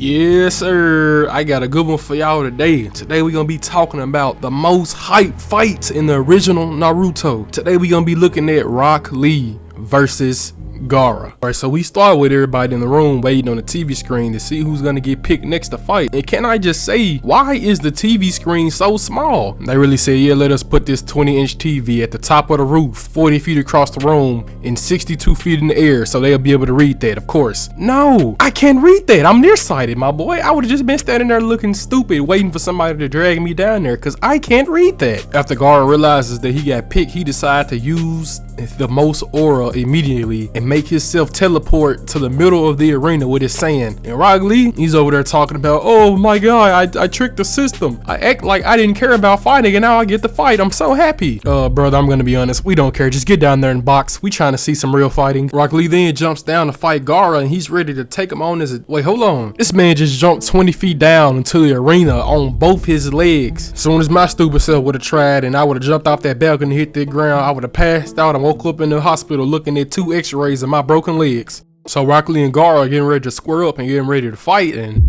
Yes, sir. I got a good one for y'all today. Today we're gonna be talking about the most hype fights in the original Naruto. Today we're gonna be looking at Rock Lee versus GAARA. Alright, so we start with everybody in the room waiting on the TV screen to see who's gonna get picked next to fight. And can I just say, why is the TV screen so small? They really said, yeah, let us put this 20-inch TV at the top of the roof, 40 feet across the room, and 62 feet in the air, so they'll be able to read that, of course. No, I can't read that. I'm nearsighted, my boy. I would have just been standing there looking stupid, waiting for somebody to drag me down there, because I can't read that. After GAARA realizes that he got picked, he decided to use the most aura immediately and make himself teleport to the middle of the arena with his sand. And Rock Lee, he's over there talking about, oh my god, I tricked the system. I act like I didn't care about fighting and now I get to fight. I'm so happy. Brother, I'm gonna be honest, we don't care. Just get down there and box. We trying to see some real fighting. Rock Lee then jumps down to fight GAARA and he's ready to take him on as a, wait, hold on. This man just jumped 20 feet down into the arena on both his legs. As soon as my stupid self would have tried and I would have jumped off that balcony, hit the ground, I would have passed out and woke up in the hospital looking at 2 x-rays of my broken legs. So Rock Lee and GAARA are getting ready to square up and getting ready to fight. And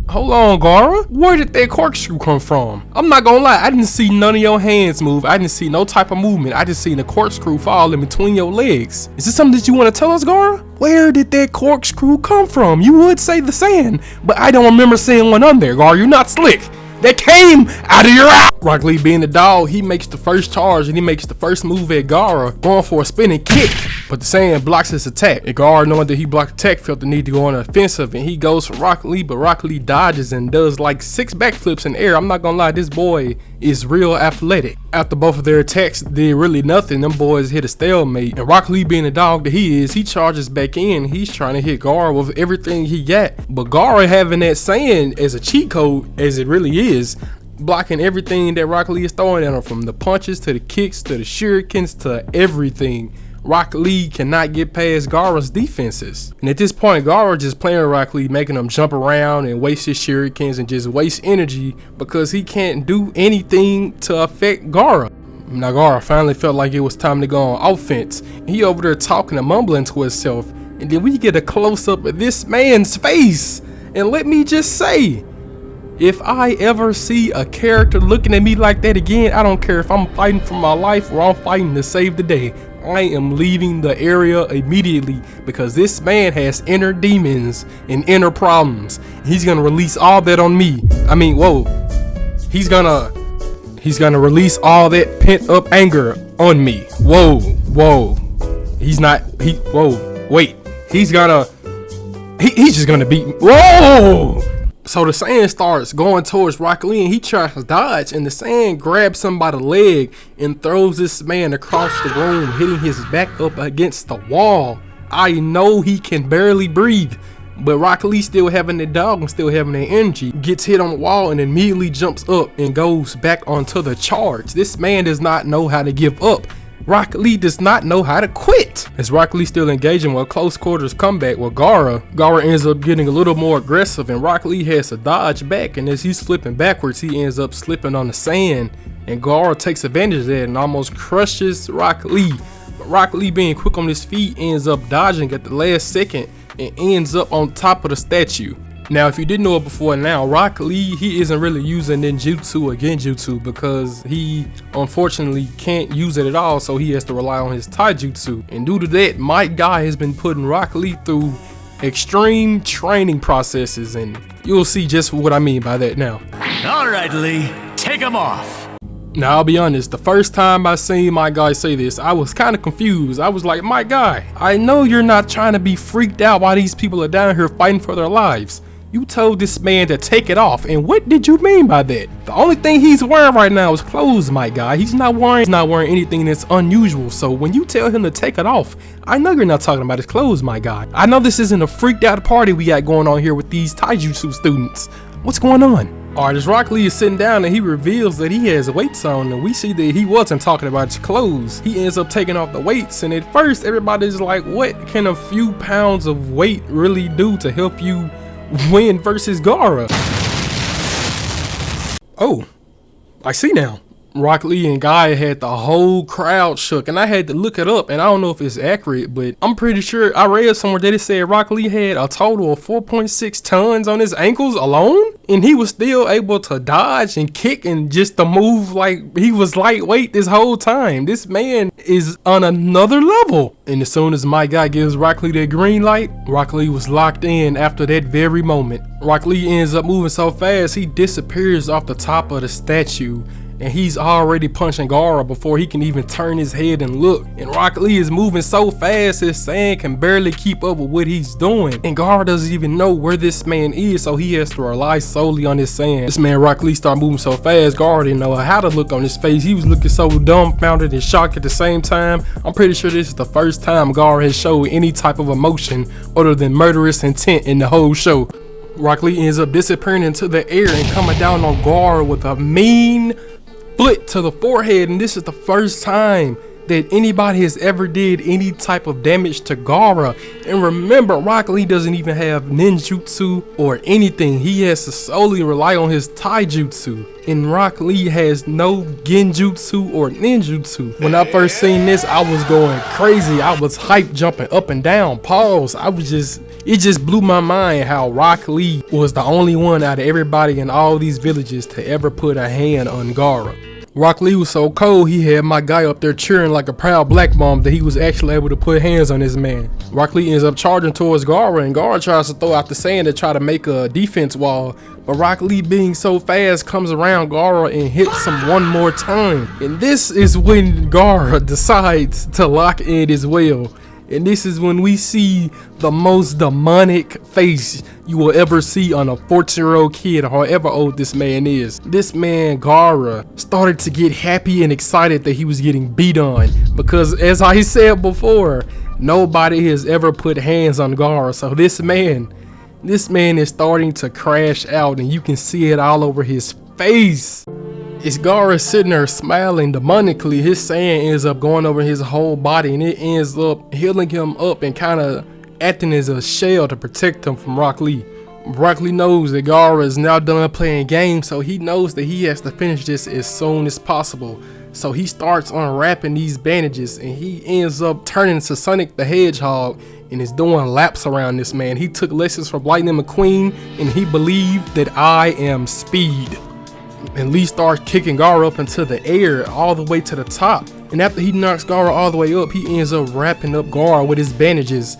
hold on, GAARA, where did that corkscrew come from? I'm not gonna lie, I didn't see none of your hands move. I didn't see no type of movement. I just seen the corkscrew fall in between your legs. Is this something that you want to tell us, GAARA? Where did that corkscrew come from? You would say the sand, but I don't remember seeing one on there, GAARA. You're not slick. That came out of your eye. Rock Lee being the dog, he makes the first charge and he makes the first move at GAARA, going for a spinning kick, but the sand blocks his attack. And GAARA, knowing that he blocked attack, felt the need to go on the offensive and he goes for Rock Lee, but Rock Lee dodges and does like 6 backflips in the air. I'm not gonna lie, this boy is real athletic. After both of their attacks did really nothing, them boys hit a stalemate. And Rock Lee being the dog that he is, he charges back in. He's trying to hit GAARA with everything he got. But GAARA having that sand as a cheat code, as it really is, blocking everything that Rock Lee is throwing at him, from the punches to the kicks to the shurikens to everything. Rock Lee cannot get past GAARA's defenses. And at this point, GAARA just playing Rock Lee, making him jump around and waste his shurikens and just waste energy because he can't do anything to affect GAARA. Now GAARA finally felt like it was time to go on offense. He over there talking and mumbling to himself. And then we get a close-up of this man's face. And let me just say, if I ever see a character looking at me like that again, I don't care if I'm fighting for my life or I'm fighting to save the day. I am leaving the area immediately because this man has inner demons and inner problems. He's gonna release all that on me. I mean, whoa. He's gonna release all that pent up anger on me. Whoa. He's just gonna beat me. Whoa! So the sand starts going towards Rock Lee and he tries to dodge, and the sand grabs him by the leg and throws this man across the room, hitting his back up against the wall. I know he can barely breathe, but Rock Lee, still having the dog and still having the energy, gets hit on the wall and immediately jumps up and goes back onto the charge. This man does not know how to give up. Rock Lee does not know how to quit. As Rock Lee still engaging with close quarters combat with GAARA ends up getting a little more aggressive and Rock Lee has to dodge back, and as he's flipping backwards, he ends up slipping on the sand, and GAARA takes advantage of that and almost crushes Rock Lee. But Rock Lee, being quick on his feet, ends up dodging at the last second and ends up on top of the statue. Now, if you didn't know it before now, Rock Lee, he isn't really using ninjutsu or genjutsu because he unfortunately can't use it at all, so he has to rely on his taijutsu. And due to that, my guy has been putting Rock Lee through extreme training processes, and you'll see just what I mean by that now. Alright, Lee, take him off. Now, I'll be honest, the first time I seen my guy say this, I was kind of confused. I was like, my guy, I know you're not trying to be freaked out while these people are down here fighting for their lives. You told this man to take it off, and what did you mean by that? The only thing he's wearing right now is clothes, my guy. He's not wearing anything that's unusual, so when you tell him to take it off, I know you're not talking about his clothes, my guy. I know this isn't a freaked out party we got going on here with these taijutsu students. What's going on? Alright, as Rock Lee is sitting down and he reveals that he has weights on, and we see that he wasn't talking about his clothes. He ends up taking off the weights, and at first everybody's like, what can a few pounds of weight really do to help you win versus GAARA? Oh, I see now. Rock Lee and Gaia had the whole crowd shook, and I had to look it up, and I don't know if it's accurate, but I'm pretty sure I read somewhere that it said Rock Lee had a total of 4.6 tons on his ankles alone, and he was still able to dodge and kick and just to move like he was lightweight this whole time. This man is on another level. And as soon as my guy gives Rock Lee that green light, Rock Lee was locked in after that very moment. Rock Lee ends up moving so fast, he disappears off the top of the statue. And he's already punching GAARA before he can even turn his head and look. And Rock Lee is moving so fast his sand can barely keep up with what he's doing. And GAARA doesn't even know where this man is, so he has to rely solely on his sand. This man Rock Lee started moving so fast, GAARA didn't know how to look on his face. He was looking so dumbfounded and shocked at the same time. I'm pretty sure this is the first time GAARA has showed any type of emotion other than murderous intent in the whole show. Rock Lee ends up disappearing into the air and coming down on GAARA with a mean foot to the forehead, and this is the first time that anybody has ever did any type of damage to GAARA. And remember, Rock Lee doesn't even have ninjutsu or anything. He has to solely rely on his taijutsu, and Rock Lee has no genjutsu or ninjutsu. When I first seen this, I was going crazy. I was hyped, jumping up and down. Pause. It just blew my mind how Rock Lee was the only one out of everybody in all these villages to ever put a hand on GAARA. Rock Lee was so cold, he had my guy up there cheering like a proud black mom that he was actually able to put hands on his man. Rock Lee ends up charging towards GAARA, and GAARA tries to throw out the sand to try to make a defense wall, but Rock Lee, being so fast, comes around GAARA and hits him one more time. And this is when GAARA decides to lock in as well. And this is when we see the most demonic face you will ever see on a 14-year-old kid, however old this man is. This man, GAARA, started to get happy and excited that he was getting beat on. Because as I said before, nobody has ever put hands on GAARA. So this man is starting to crash out, and you can see it all over his face. As GAARA sitting there smiling demonically, his sand ends up going over his whole body, and it ends up healing him up and kind of acting as a shell to protect him from Rock Lee. Rock Lee knows that GAARA is now done playing games, so he knows that he has to finish this as soon as possible. So he starts unwrapping these bandages, and he ends up turning to Sonic the Hedgehog and is doing laps around this man. He took lessons from Lightning McQueen, and he believed that I am Speed. And Lee starts kicking GAARA up into the air all the way to the top. And after he knocks GAARA all the way up, he ends up wrapping up GAARA with his bandages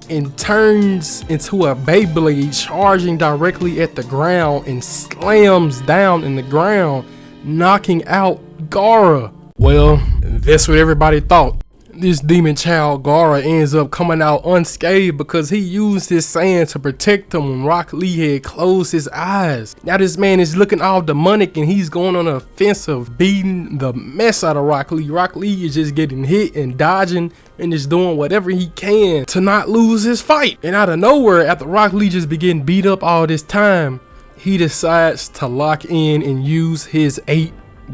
and turns into a Beyblade, charging directly at the ground and slams down in the ground, knocking out GAARA. Well, that's what everybody thought. This demon child GAARA ends up coming out unscathed because he used his sand to protect him when Rock Lee had closed his eyes. Now this man is looking all demonic, and he's going on an offensive, beating the mess out of Rock Lee. Rock Lee is just getting hit and dodging and just doing whatever he can to not lose his fight. And out of nowhere, after Rock Lee just been getting beat up all this time, he decides to lock in and use his 8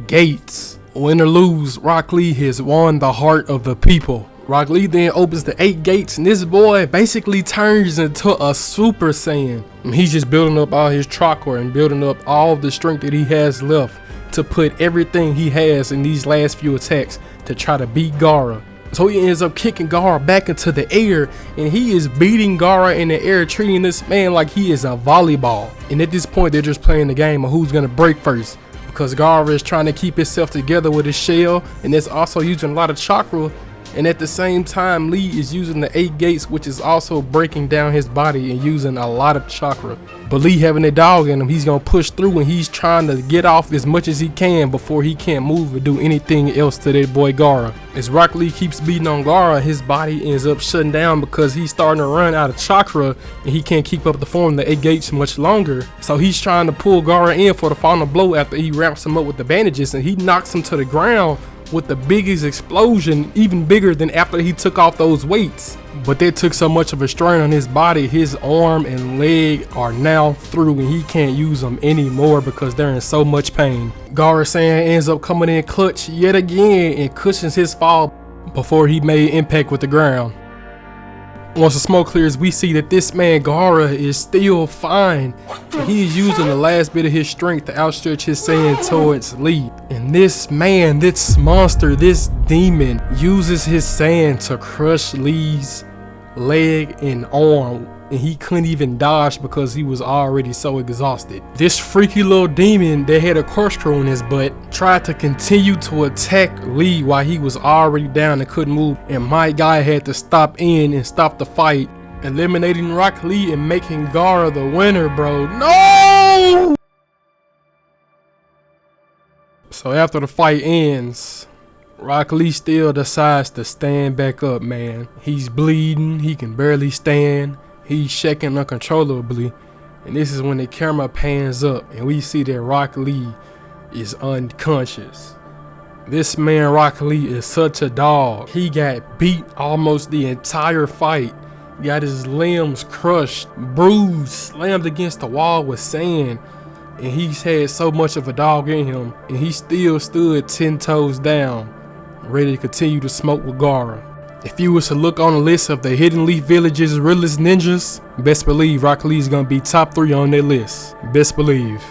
gates. Win or lose, Rock Lee has won the heart of the people. Rock Lee then opens the 8 gates, and this boy basically turns into a Super Saiyan. And he's just building up all his chakra and building up all the strength that he has left to put everything he has in these last few attacks to try to beat GAARA. So he ends up kicking GAARA back into the air, and he is beating GAARA in the air, treating this man like he is a volleyball. And at this point, they're just playing the game of who's gonna break first, because GAARA is trying to keep himself together with his shell, and that's also using a lot of chakra. And at the same time, Lee is using the 8 gates, which is also breaking down his body and using a lot of chakra. But Lee having a dog in him, he's gonna push through, and he's trying to get off as much as he can before he can't move or do anything else to that boy GAARA. As Rock Lee keeps beating on GAARA, his body ends up shutting down because he's starting to run out of chakra, and he can't keep up the form the 8 gates much longer. So he's trying to pull GAARA in for the final blow after he wraps him up with the bandages, and he knocks him to the ground with the biggest explosion, even bigger than after he took off those weights. But that took so much of a strain on his body, his arm and leg are now through, and he can't use them anymore because they're in so much pain. GAARA Saiyan ends up coming in clutch yet again and cushions his fall before he made impact with the ground. Once the smoke clears, we see that this man GAARA is still fine. He is using the last bit of his strength to outstretch his Saiyan towards Lee. And this man, this monster, this demon uses his Saiyan to crush Lee's leg and arm, and he couldn't even dodge because he was already so exhausted. This freaky little demon that had a corkscrew in his butt tried to continue to attack Lee while he was already down and couldn't move, and my guy had to stop in and stop the fight, eliminating Rock Lee and making GAARA the winner, bro. No! So after the fight ends, Rock Lee still decides to stand back up, man. He's bleeding, he can barely stand, he's shaking uncontrollably, and this is when the camera pans up and we see that Rock Lee is unconscious. This man Rock Lee is such a dog. He got beat almost the entire fight, got his limbs crushed, bruised, slammed against the wall with sand, and he's had so much of a dog in him, and he still stood 10 toes down, ready to continue to smoke with GAARA. If you was to look on the list of the Hidden Leaf Village's realest ninjas, best believe Rock Lee's gonna be top 3 on that list. Best believe.